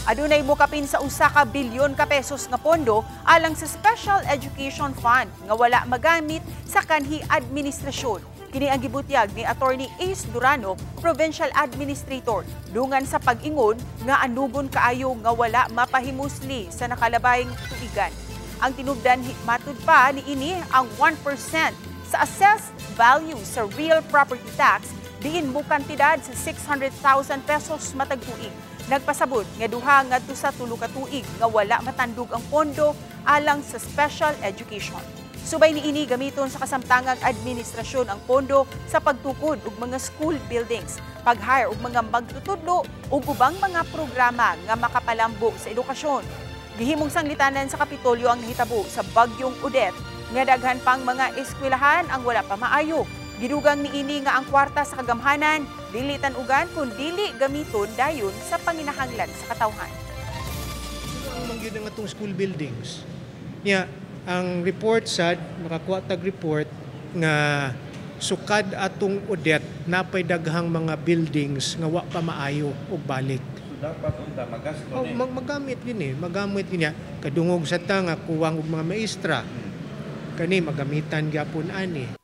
Adunay mokapin sa 1 ka bilyon ka pesos nga pondo alang sa Special Education Fund nga wala magamit sa kanhi administrasyon. Kini ang gibutyag ni Attorney Ace Durano, Provincial Administrator, dungan sa pag-ingon nga anugon kaayo nga wala mapahimusli sa nakalabayng tuigan. Ang tinubdan matud pa ni ini ang 1% sa assessed value sa real property tax diin mo kantidad sa 600,000 pesos matag tuig. Nagpasabot nga duha ngadto sa 3 ka tuig nga wala matandog ang pondo alang sa special education. Subay niini gamiton sa kasamtangang administrasyon ang pondo sa pagtukod og mga school buildings, pag-hire og mga magtutudlo ug ubang mga programa nga makapalambo sa edukasyon. Gihimong sanglitanan sa Kapitolyo ang nahitabo sa bagyong Odette nga daghan pang mga eskwelahan ang wala pa maayo. Gidugang niini nga ang kwarta sa kagamhanan dili tan-ugan kun dili gamiton dayon sa panginahanglan sa katawhan. Ang mangyud nga itong school buildings. Ang report sad makakuha tag report nga sukad atong Odette napay daghang mga buildings nga wa pa maayo og balik. Dapat unta magasto ni. Magamit niya kadungog sa ta nga kuwang og mga maestra. Kani magamitan gyapon ani.